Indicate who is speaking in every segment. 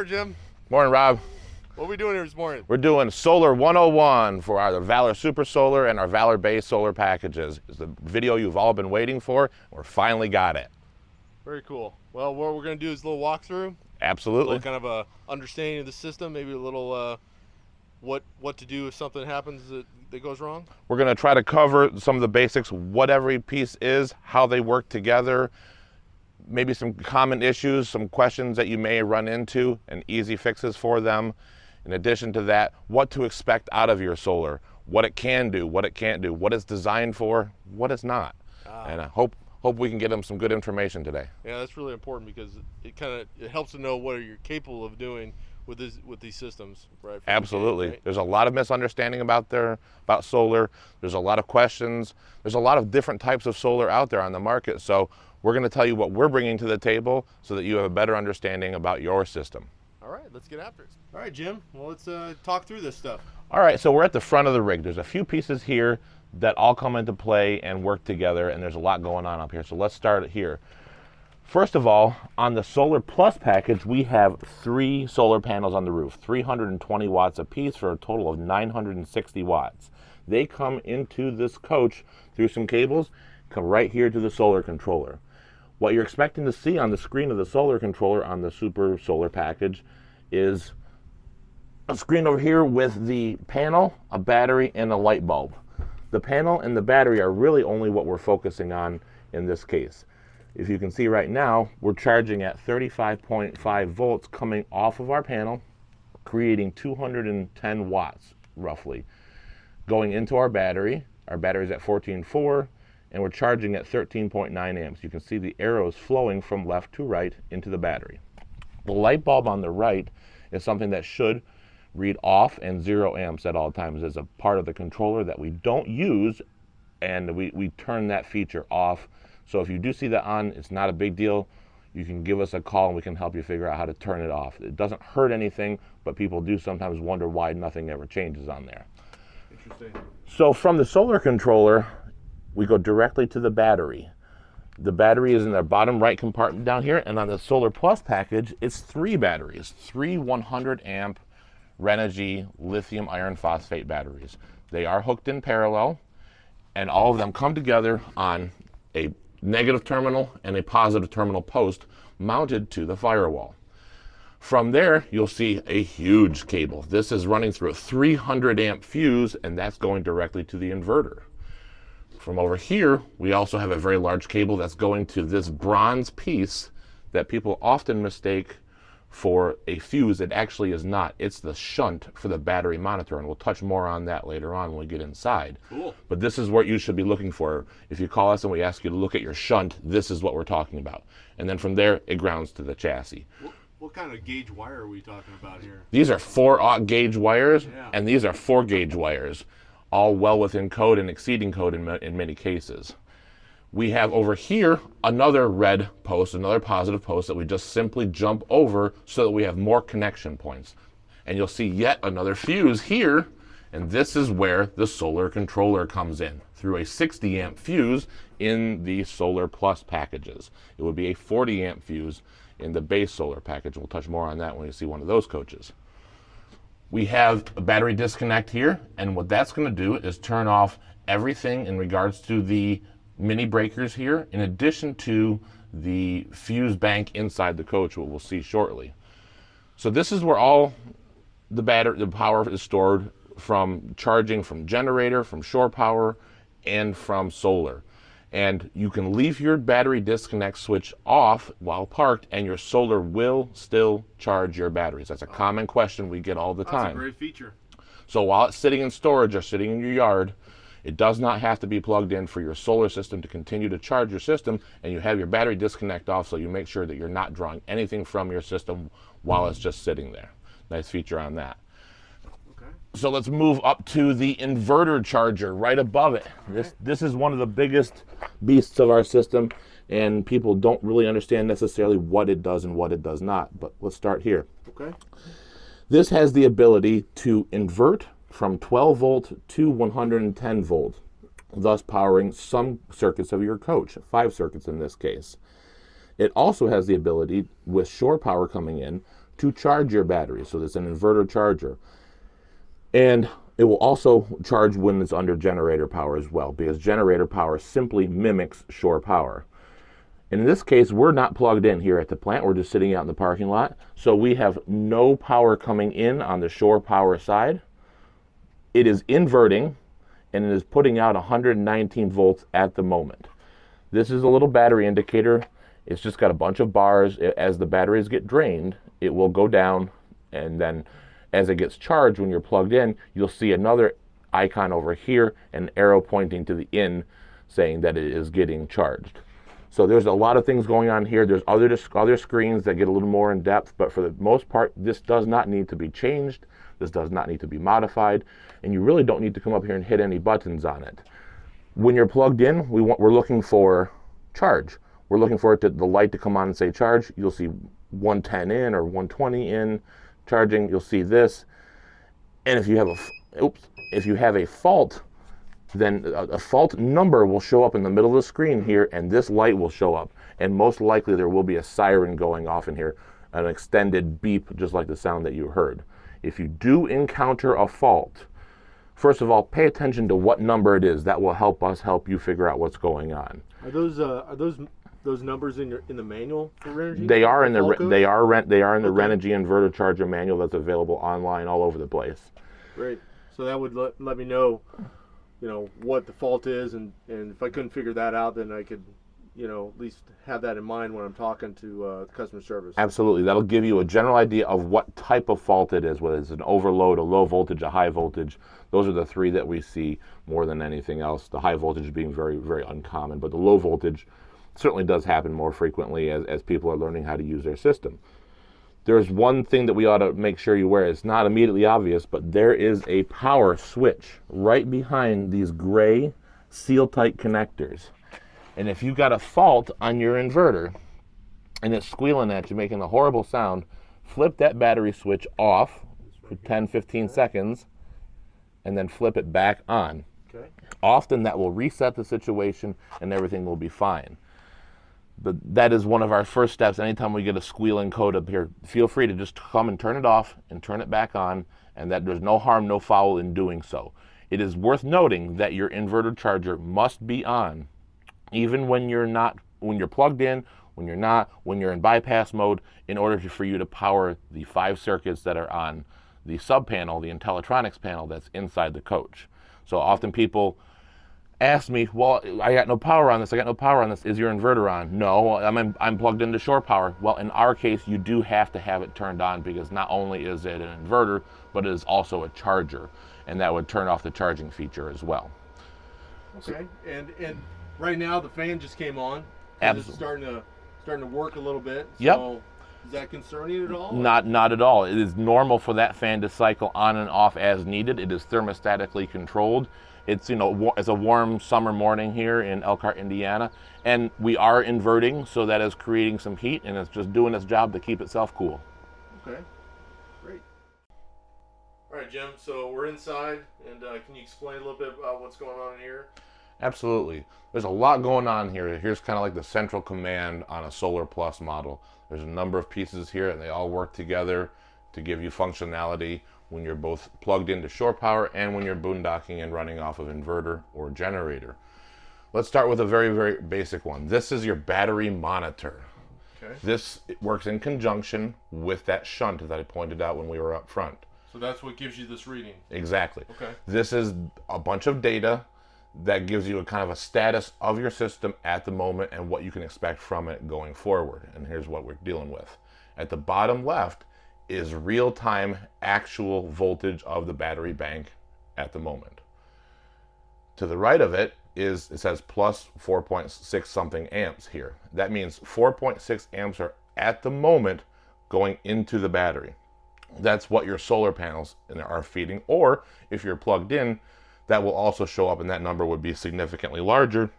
Speaker 1: morning, Jim.
Speaker 2: Morning, Rob.
Speaker 1: What are we doing here this morning?
Speaker 2: We're doing Solar 101 for our Valor Super Solar and our Valor Base Solar packages. It's the video you've all been waiting for. We finally got it.
Speaker 1: Very cool. Well, what we're going to do is a little walkthrough.
Speaker 2: Absolutely.
Speaker 1: A little kind of a understanding of the system, maybe a little what to do if something happens that goes wrong.
Speaker 2: We're going to try to cover some of the basics, what every piece is, how they work together, maybe some common issues, some questions that you may run into, and easy fixes for them. In addition to that, what to expect out of your solar, what it can do, what it can't do, what it's designed for, what it's not. And I hope we can get them some good information today.
Speaker 1: Yeah, that's really important because it helps to know what you're capable of doing with these systems, right?
Speaker 2: Absolutely.
Speaker 1: Right?
Speaker 2: There's a lot of misunderstanding about solar. There's a lot of questions. There's a lot of different types of solar out there on the market. So we're going to tell you what we're bringing to the table so that you have a better understanding about your system.
Speaker 1: All right, let's get after it. All right, Jim. Well, let's talk through this stuff.
Speaker 2: All right, so we're at the front of the rig. There's a few pieces here that all come into play and work together, and there's a lot going on up here. So let's start here. First of all, on the Solar Plus package, we have 3 solar panels on the roof, 320 watts apiece for a total of 960 watts. They come into this coach through some cables, come right here to the solar controller. What you're expecting to see on the screen of the solar controller on the Super Solar package is a screen over here with the panel, a battery, and a light bulb. The panel and the battery are really only what we're focusing on in this case. If you can see right now, we're charging at 35.5 volts coming off of our panel, creating 210 watts roughly. Going into our battery is at 14.4, and we're charging at 13.9 amps. You can see the arrows flowing from left to right into the battery. The light bulb on the right is something that should read off and 0 amps at all times. As a part of the controller that we don't use, and we turn that feature off. So if you do see that on, it's not a big deal. You can give us a call and we can help you figure out how to turn it off. It doesn't hurt anything, but people do sometimes wonder why nothing ever changes on there.
Speaker 1: Interesting.
Speaker 2: So from the solar controller, we go directly to the battery. The battery is in the bottom right compartment down here, and on the Solar Plus package, it's 3 batteries, 3 100 amp Renogy lithium iron phosphate batteries. They are hooked in parallel, and all of them come together on a negative terminal and a positive terminal post mounted to the firewall. From there, you'll see a huge cable. This is running through a 300 amp fuse, and that's going directly to the inverter. From over here, we also have a very large cable that's going to this bronze piece that people often mistake for a fuse. It actually is not. It's the shunt for the battery monitor, and we'll touch more on that later on when we get inside.
Speaker 1: Cool.
Speaker 2: But this is what you should be looking for. If you call us and we ask you to look at your shunt, this is what we're talking about. And then from there, it grounds to the chassis.
Speaker 1: What kind of gauge wire are we talking about here?
Speaker 2: These are 4-aught gauge wires,
Speaker 1: Yeah.
Speaker 2: and these are 4-gauge wires, all well within code and exceeding code in many cases. We have over here another red post, another positive post that we just simply jump over so that we have more connection points. And you'll see yet another fuse here, and this is where the solar controller comes in through a 60 amp fuse in the Solar Plus packages. It would be a 40 amp fuse in the base solar package. We'll touch more on that when you see one of those coaches. We have a battery disconnect here, and what that's going to do is turn off everything in regards to the mini breakers here, in addition to the fuse bank inside the coach, what we'll see shortly. So this is where all the power is stored, from charging from generator, from shore power, and from solar. And you can leave your battery disconnect switch off while parked, and your solar will still charge your batteries. That's a common question we get all the time.
Speaker 1: That's a great feature.
Speaker 2: So while it's sitting in storage or sitting in your yard, it does not have to be plugged in for your solar system to continue to charge your system, and you have your battery disconnect off, so you make sure that you're not drawing anything from your system while it's just sitting there. Nice feature on that.
Speaker 1: Okay.
Speaker 2: So let's move up to the inverter charger right above it. This is one of the biggest beasts of our system, and people don't really understand necessarily what it does and what it does not, but let's start here.
Speaker 1: Okay.
Speaker 2: This has the ability to invert from 12 volt to 110 volt, thus powering some circuits of your coach, 5 circuits in this case. It also has the ability, with shore power coming in, to charge your battery. So it's an inverter charger. And it will also charge when it's under generator power as well, because generator power simply mimics shore power. And in this case, we're not plugged in here at the plant. We're just sitting out in the parking lot. So we have no power coming in on the shore power side. It is inverting, and it is putting out 119 volts at the moment. This is a little battery indicator. It's just got a bunch of bars. As the batteries get drained, it will go down, and then as it gets charged, when you're plugged in, you'll see another icon over here, an arrow pointing to the in, saying that it is getting charged. So there's a lot of things going on here. There's other screens that get a little more in depth, but for the most part, this does not need to be changed. This does not need to be modified, and you really don't need to come up here and hit any buttons on it. When you're plugged in, we're looking for charge. We're looking for the light to come on and say charge. You'll see 110 in or 120 in charging. You'll see this, and if you have a fault, then a fault number will show up in the middle of the screen here, and this light will show up. And most likely there will be a siren going off in here, an extended beep, just like the sound that you heard. If you do encounter a fault, first of all, pay attention to what number it is. That will help us help you figure out what's going on.
Speaker 1: Are those numbers in the manual for Renogy?
Speaker 2: They are in the Renogy inverter charger manual that's available online all over the place.
Speaker 1: Great. So that would let me know, what the fault is, and if I couldn't figure that out, then I could, at least have that in mind when I'm talking to customer service.
Speaker 2: Absolutely. That'll give you a general idea of what type of fault it is, whether it's an overload, a low voltage, a high voltage. Those are the three that we see more than anything else. The high voltage being very, very uncommon, but the low voltage certainly does happen more frequently as people are learning how to use their system. There's one thing that we ought to make sure you wear. It's not immediately obvious, but there is a power switch right behind these gray seal-tight connectors. And if you've got a fault on your inverter and it's squealing at you, making a horrible sound, flip that battery switch off for 10, 15 seconds, and then flip it back on.
Speaker 1: Okay.
Speaker 2: Often that will reset the situation and everything will be fine. But that is one of our first steps. Anytime we get a squealing code up here, feel free to just come and turn it off and turn it back on, and that there's no harm, no foul in doing so. It is worth noting that your inverter charger must be on, even when you're plugged in, when you're in bypass mode, in order for you to power the 5 circuits that are on the sub panel, the Intellitronix panel that's inside the coach. So often people ask me, well, I got no power on this. Is your inverter on? No, I'm plugged into shore power. Well, in our case, you do have to have it turned on, because not only is it an inverter, but it is also a charger, and that would turn off the charging feature as well.
Speaker 1: Okay, and right now the fan just came on.
Speaker 2: Absolutely.
Speaker 1: It's starting to work a little bit. So
Speaker 2: Yep.
Speaker 1: Is that concerning at all?
Speaker 2: Not at all. It is normal for that fan to cycle on and off as needed. It is thermostatically controlled. It's it's a warm summer morning here in Elkhart, Indiana, and we are inverting, so that is creating some heat, and it's just doing its job to keep itself cool.
Speaker 1: Okay, great. All right, Jim. So we're inside, and can you explain a little bit about what's going on in here?
Speaker 2: Absolutely. There's a lot going on here. Here's kind of like the central command on a Solar Plus model. There's a number of pieces here, and they all work together to give you functionality when you're both plugged into shore power and when you're boondocking and running off of inverter or generator. Let's start with a very, very basic one. This is your battery monitor.
Speaker 1: Okay.
Speaker 2: This works in conjunction with that shunt that I pointed out when we were up front.
Speaker 1: So that's what gives you this reading.
Speaker 2: Exactly.
Speaker 1: Okay.
Speaker 2: This is a bunch of data that gives you a kind of a status of your system at the moment and what you can expect from it going forward. And here's what we're dealing with. At the bottom left is real-time actual voltage of the battery bank at the moment. To the right of it says plus 4.6 something amps here. That means 4.6 amps are at the moment going into the battery. That's what your solar panels are feeding, or if you're plugged in, that will also show up, and that number would be significantly larger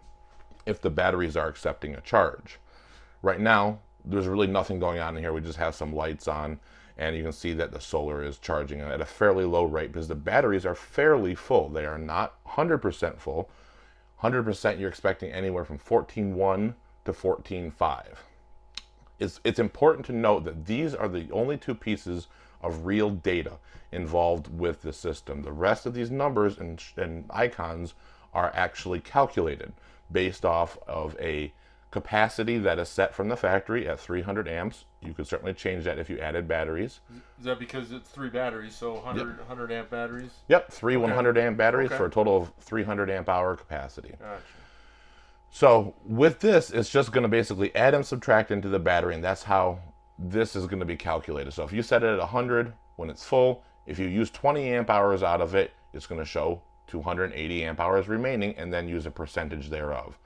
Speaker 2: if the batteries are accepting a charge. Right now, there's really nothing going on in here. We just have some lights on, and you can see that the solar is charging at a fairly low rate because the batteries are fairly full. They are not 100% full. 100% you're expecting anywhere from 14.1 to 14.5. It's important to note that these are the only two pieces of real data involved with the system. The rest of these numbers and icons are actually calculated based off of a capacity that is set from the factory at 300 amps. You could certainly change that if you added batteries.
Speaker 1: Is that because it's 3 batteries, so 100 amp batteries?
Speaker 2: Yep, three 100 amp batteries for a total of 300 amp hour capacity.
Speaker 1: Gotcha.
Speaker 2: So with this, it's just going to basically add and subtract into the battery, and that's how this is going to be calculated. So if you set it at 100 when it's full, if you use 20 amp hours out of it, it's going to show 280 amp hours remaining, and then use a percentage thereof.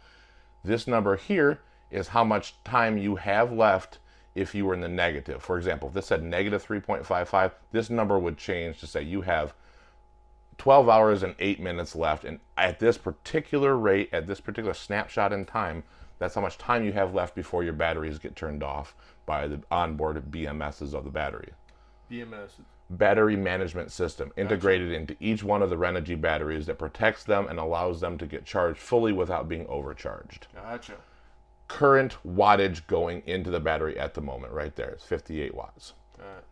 Speaker 2: This number here is how much time you have left if you were in the negative. For example, if this said negative 3.55, this number would change to say you have 12 hours and 8 minutes left, and at this particular rate, at this particular snapshot in time, that's how much time you have left before your batteries get turned off by the onboard BMSs of the battery.
Speaker 1: BMS.
Speaker 2: Battery management system integrated into each one of the Renogy batteries that protects them and allows them to get charged fully without being overcharged.
Speaker 1: Gotcha.
Speaker 2: Current wattage going into the battery at the moment, right there, is 58 watts.
Speaker 1: All right.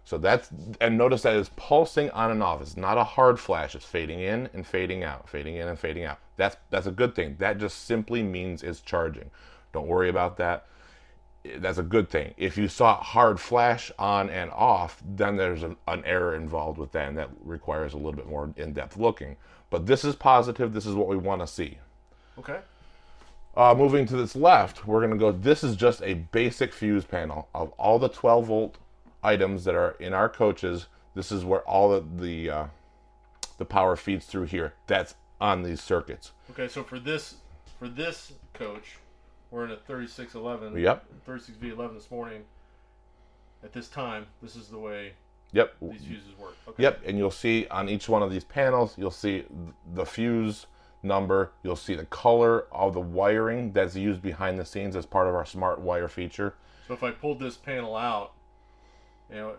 Speaker 2: So that's, and notice that it's pulsing on and off. It's not a hard flash. It's fading in and fading out, fading in and fading out. That's a good thing. That just simply means it's charging. Don't worry about that. That's a good thing. If you saw hard flash on and off, then there's an error involved with that, and that requires a little bit more in-depth looking. But this is positive. This is what we want to see.
Speaker 1: Okay.
Speaker 2: Moving to this left, we're going to go, this is just a basic fuse panel of all the 12 volt items that are in our coaches. This is where all of the power feeds through here. That's on these circuits.
Speaker 1: Okay, so for this coach, we're in a 3611.
Speaker 2: Yep.
Speaker 1: 36V11 this morning. At this time, this is the way
Speaker 2: Yep.
Speaker 1: these fuses work. Okay.
Speaker 2: Yep, and you'll see on each one of these panels, you'll see the fuse number, you'll see the color of the wiring that's used behind the scenes as part of our smart wire feature.
Speaker 1: So if I pulled this panel out,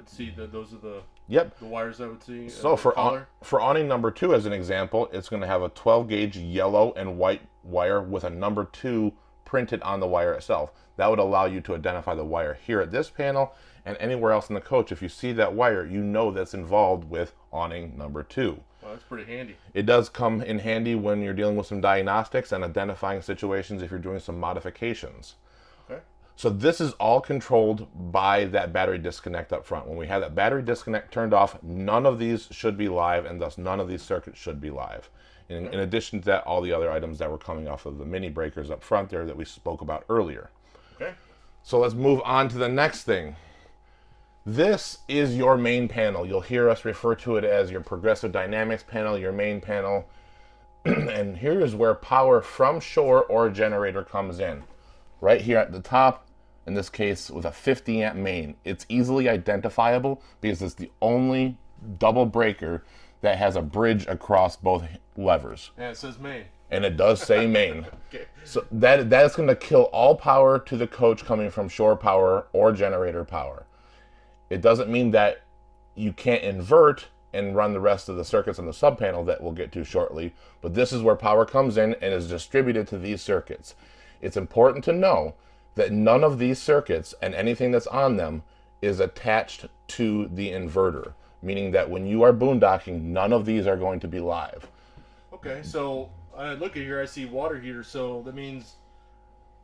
Speaker 1: see that those are the
Speaker 2: Yep.
Speaker 1: the wires I would see.
Speaker 2: So for awning number 2 as an example, it's going to have a 12 gauge yellow and white wire with a number 2 printed on the wire itself. That would allow you to identify the wire here at this panel and anywhere else in the coach. If you see that wire, you know that's involved with awning number 2.
Speaker 1: Wow, that's pretty handy.
Speaker 2: It does come in handy when you're dealing with some diagnostics and identifying situations if you're doing some modifications.
Speaker 1: Okay.
Speaker 2: So this is all controlled by that battery disconnect up front. When we have that battery disconnect turned off, none of these should be live, and thus none of these circuits should be live. In addition to that, all the other items that were coming off of the mini breakers up front there that we spoke about earlier.
Speaker 1: Okay.
Speaker 2: So let's move on to the next thing. This is your main panel. You'll hear us refer to it as your progressive dynamics panel, your main panel. And here is where power from shore or generator comes in. Right here at the top, in this case with a 50 amp main. It's easily identifiable because it's the only double breaker that has a bridge across both levers.
Speaker 1: Yeah, it says main.
Speaker 2: And it does say main.
Speaker 1: Okay.
Speaker 2: So that is going to kill all power to the coach coming from shore power or generator power. It doesn't mean that you can't invert and run the rest of the circuits on the sub panel that we'll get to shortly, but this is where power comes in and is distributed to these circuits. It's important to know that none of these circuits and anything that's on them is attached to the inverter, meaning that when you are boondocking, none of these are going to be live.
Speaker 1: Okay, so I look at here, I see water heater, so that means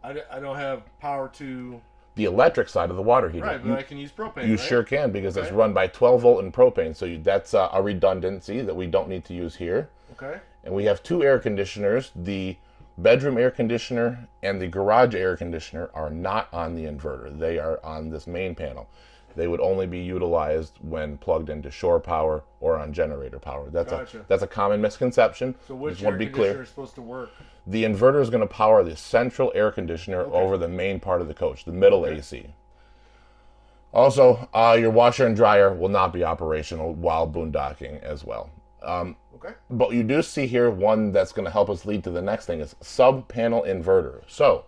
Speaker 1: I don't have power to...
Speaker 2: The electric side of the water heater.
Speaker 1: Right, but I can use propane,
Speaker 2: You
Speaker 1: right?
Speaker 2: sure can, because it's run by 12 volt and propane, so that's a redundancy that we don't need to use here.
Speaker 1: Okay.
Speaker 2: And we have 2 air conditioners. The bedroom air conditioner and the garage air conditioner are not on the inverter. They are on this main panel. They would only be utilized when plugged into shore power or on generator power. That's a common misconception.
Speaker 1: So which
Speaker 2: Just
Speaker 1: air
Speaker 2: want to be
Speaker 1: conditioner
Speaker 2: clear.
Speaker 1: is supposed to work?
Speaker 2: The inverter is going to power the central air conditioner over the main part of the coach, the middle AC. Also, your washer and dryer will not be operational while boondocking as well. But you do see here one that's going to help us lead to the next thing is sub-panel inverter. So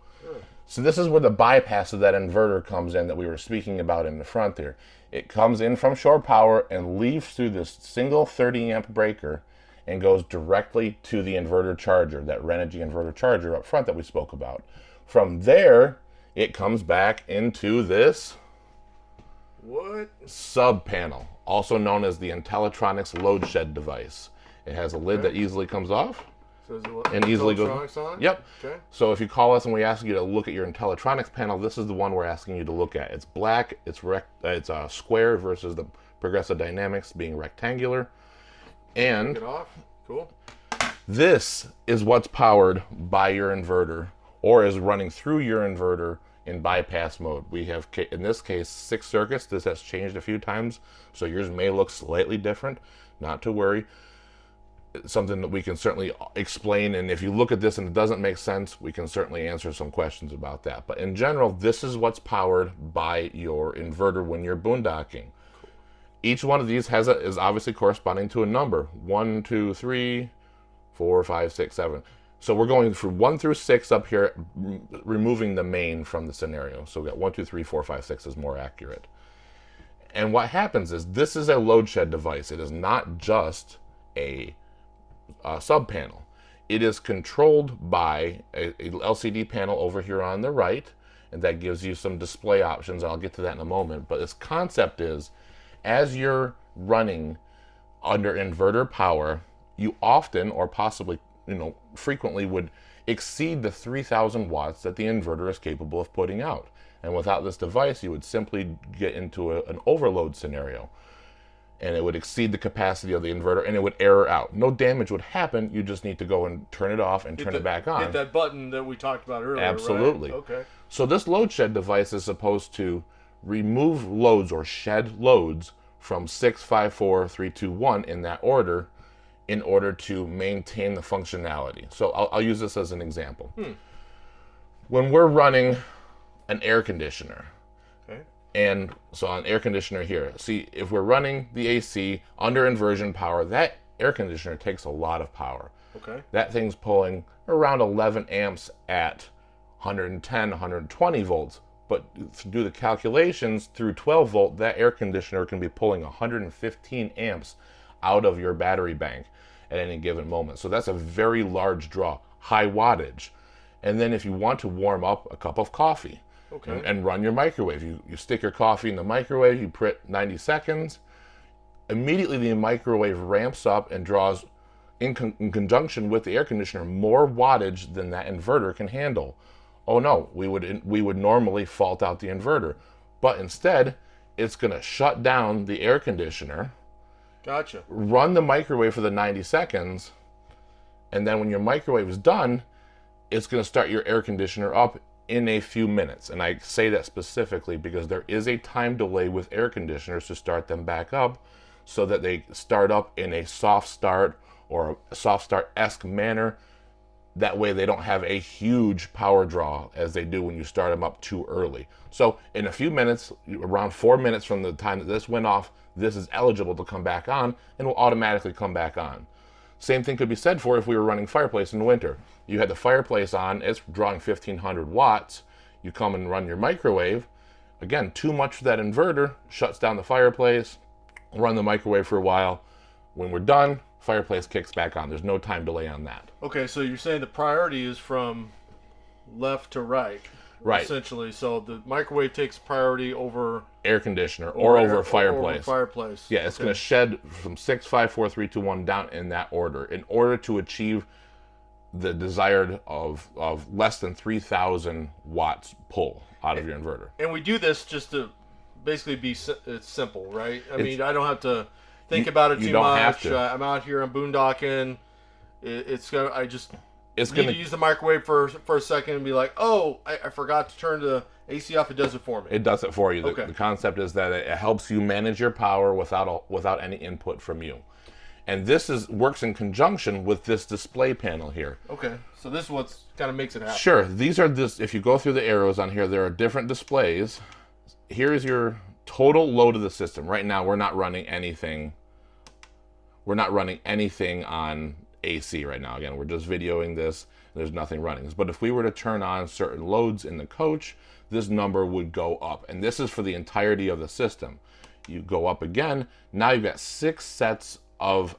Speaker 2: this is where the bypass of that inverter comes in that we were speaking about in the front there. It comes in from shore power and leaves through this single 30 amp breaker and goes directly to the inverter charger, that Renogy inverter charger up front that we spoke about. From there, it comes back into this
Speaker 1: What?
Speaker 2: sub panel, also known as the Intellitronix load shed device. It has a lid that easily comes off.
Speaker 1: So is it
Speaker 2: And easily goes.
Speaker 1: Intellitronix on?
Speaker 2: Yep.
Speaker 1: Okay.
Speaker 2: So if you call us and we ask you to look at your Intellitronix panel, this is the one we're asking you to look at. It's black. It's square versus the Progressive Dynamics being rectangular. And
Speaker 1: Take it off. Cool.
Speaker 2: this is what's powered by your inverter, or is running through your inverter in bypass mode. We have, in this case, 6 circuits. This has changed a few times, so yours may look slightly different. Not to worry. It's something that we can certainly explain, and if you look at this and it doesn't make sense, we can certainly answer some questions about that. But in general, this is what's powered by your inverter when you're boondocking. Each one of these is obviously corresponding to a number. 1, 2, 3, 4, 5, 6, 7. So we're going from 1 through 6 up here, removing the main from the scenario. So we got 1, 2, 3, 4, 5, 6 is more accurate. And what happens is this is a load shed device. It is not just a sub panel. It is controlled by a LCD panel over here on the right, and that gives you some display options. I'll get to that in a moment. But its concept is, as you're running under inverter power, you often, or possibly, frequently would exceed the 3,000 watts that the inverter is capable of putting out. And without this device, you would simply get into an overload scenario, and it would exceed the capacity of the inverter, and it would error out. No damage would happen. You just need to go and turn it off and turn it back on.
Speaker 1: Hit that button that we talked about earlier.
Speaker 2: Absolutely.
Speaker 1: Right? Okay.
Speaker 2: So this load shed device is supposed to remove loads or shed loads from 6, 5, 4, 3, 2, 1 in that order, in order to maintain the functionality. So I'll use this as an example. When we're running an air conditioner,
Speaker 1: okay,
Speaker 2: and so on air conditioner here, see, if we're running the AC under inversion power, that air conditioner takes a lot of power.
Speaker 1: Okay.
Speaker 2: That thing's pulling around 11 amps at 110, 120 volts. But to do the calculations, through 12 volt, that air conditioner can be pulling 115 amps out of your battery bank at any given moment. So that's a very large draw, high wattage. And then if you want to warm up a cup of coffee,
Speaker 1: okay,
Speaker 2: and run your microwave, you stick your coffee in the microwave, you put 90 seconds, immediately the microwave ramps up and draws, in conjunction with the air conditioner, more wattage than that inverter can handle. Oh no, we would normally fault out the inverter, but instead it's going to shut down the air conditioner.
Speaker 1: Gotcha.
Speaker 2: Run the microwave for the 90 seconds, and then when your microwave is done, it's going to start your air conditioner up in a few minutes. And I say that specifically because there is a time delay with air conditioners to start them back up, so that they start up in a soft start or a soft start-esque manner. That way they don't have a huge power draw as they do when you start them up too early. So in a few minutes, around 4 minutes from the time that this went off, this is eligible to come back on and will automatically come back on. Same thing could be said for if we were running fireplace in the winter. You had the fireplace on, it's drawing 1,500 watts. You come and run your microwave. Again, too much for that inverter, shuts down the fireplace, run the microwave for a while. When we're done, fireplace kicks back on. There's no time delay on that.
Speaker 1: Okay, so you're saying the priority is from left to right.
Speaker 2: Right.
Speaker 1: Essentially, so the microwave takes priority over
Speaker 2: air conditioner or over fireplace.
Speaker 1: Over fireplace.
Speaker 2: Yeah, it's going to shed from 6, 5, 4, 3, 2, 1 down in that order in order to achieve the desired of less than 3,000 watts pull out of your inverter.
Speaker 1: And we do this just to basically it's simple, right? I mean, I don't have to think about it too much.
Speaker 2: Have to.
Speaker 1: I'm out here, I'm boondocking. It's need
Speaker 2: going
Speaker 1: to use the microwave for a second and be like, oh, I forgot to turn the AC off. It does it for me.
Speaker 2: It does it for you.
Speaker 1: Okay.
Speaker 2: The concept is that it helps you manage your power without any input from you. And this works in conjunction with this display panel here.
Speaker 1: Okay, so this is what kind of makes it happen.
Speaker 2: Sure. These are if you go through the arrows on here, there are different displays. Here is your total load of the system. Right now, we're not running anything. We're not running anything on AC right now. Again, we're just videoing this. There's nothing running. But if we were to turn on certain loads in the coach, this number would go up. And this is for the entirety of the system. You go up again. Now you've got 6 sets of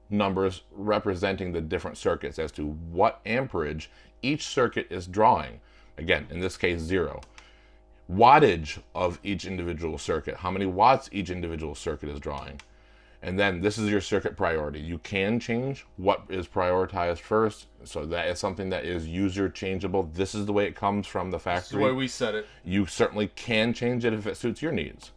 Speaker 2: numbers representing the different circuits as to what amperage each circuit is drawing. Again, in this case, 0. wattage of each individual circuit, how many watts each individual circuit is drawing. And then this is your circuit priority. You can change what is prioritized first. So that is something that is user changeable. This is the way it comes from the factory.
Speaker 1: This is the way we set it.
Speaker 2: You certainly can change it if it suits your needs.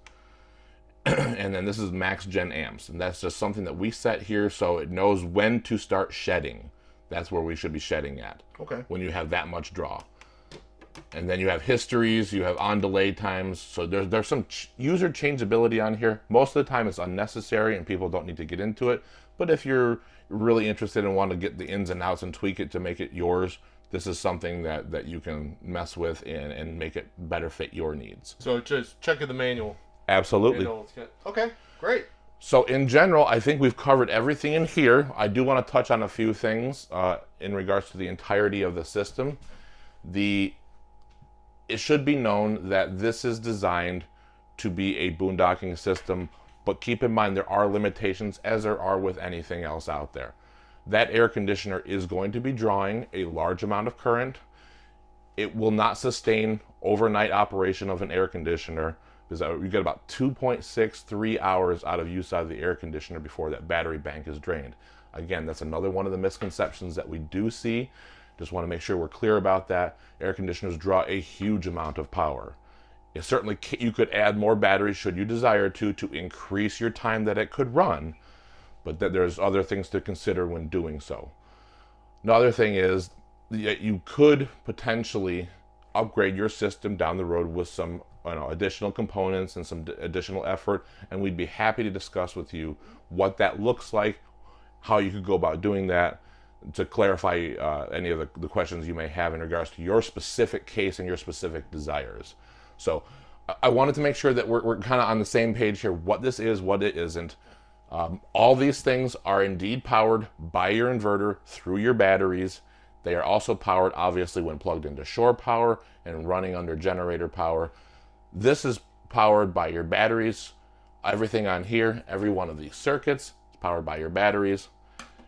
Speaker 2: And then this is max gen amps. And that's just something that we set here so it knows when to start shedding. That's where we should be shedding at.
Speaker 1: Okay.
Speaker 2: When you have that much draw. And then you have histories, you have on delay times. So there's some user changeability on here. Most of the time it's unnecessary and people don't need to get into it. But if you're really interested and want to get the ins and outs and tweak it to make it yours, this is something that you can mess with and make it better fit your needs.
Speaker 1: So just check the manual.
Speaker 2: Absolutely.
Speaker 1: Okay, great.
Speaker 2: So in general, I think we've covered everything in here. I do want to touch on a few things in regards to the entirety of the system. It should be known that this is designed to be a boondocking system, but keep in mind there are limitations as there are with anything else out there. That air conditioner is going to be drawing a large amount of current. It will not overnight operation of an air conditioner because you get about 2.63 hours out of use out of the air conditioner before that battery bank is drained. Again, that's another one of the misconceptions that we do see. Just want to make sure we're clear about that. Air conditioners draw a huge amount of power. It certainly you could add more batteries should you desire to increase your time that it could run, but that there's other things to consider when doing so. Another thing is that you could potentially upgrade your system down the road with some additional components and some additional effort, and we'd be happy to discuss with you what that looks like, how you could go about doing that, to clarify any of the questions you may have in regards to your specific case and your specific desires. So I wanted to make sure that we're kind of on the same page here, what this is, what it isn't. All these things are indeed powered by your inverter through your batteries. They are also powered, obviously, when plugged into shore power and running under generator power. This is powered by your batteries. Everything on here, every one of these circuits is powered by your batteries.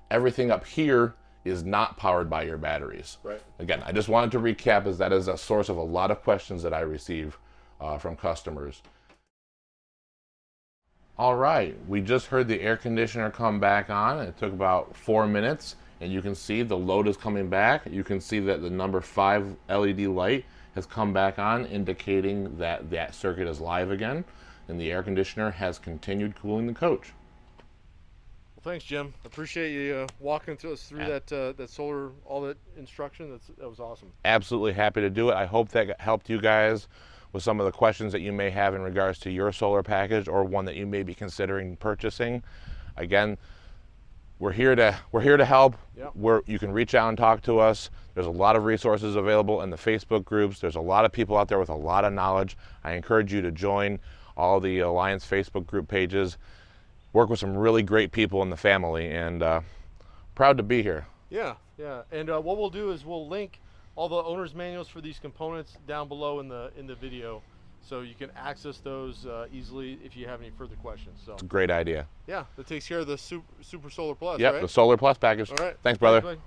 Speaker 2: Everything up here is not powered by your batteries.
Speaker 1: Right.
Speaker 2: Again, I just wanted to recap as that is a source of a lot of questions that I receive from customers. All right, we just heard the air conditioner come back on. It took about 4 minutes, and you can see the load is coming back. You can see that the number 5 LED light has come back on, indicating that that circuit is live again, and the air conditioner has continued cooling the coach.
Speaker 1: Thanks, Jim. Appreciate you walking us through that solar, all that instruction. That was awesome.
Speaker 2: Absolutely happy to do it. I hope that helped you guys with some of the questions that you may have in regards to your solar package or one that you may be considering purchasing. Again, we're here to help.
Speaker 1: Yep.
Speaker 2: You can reach out and talk to us. There's a lot of resources available in the Facebook groups. There's a lot of people out there with a lot of knowledge. I encourage you to join all the Alliance Facebook group pages. Work with some really great people in the family, and proud to be here.
Speaker 1: Yeah. And what we'll do is we'll link all the owner's manuals for these components down below in the video, so you can access those easily if you have any further questions. So
Speaker 2: it's a great idea.
Speaker 1: Yeah, that takes care of the Super Solar Plus.
Speaker 2: Yep,
Speaker 1: right?
Speaker 2: The Solar Plus package.
Speaker 1: All right.
Speaker 2: Thanks, brother.
Speaker 1: Thanks,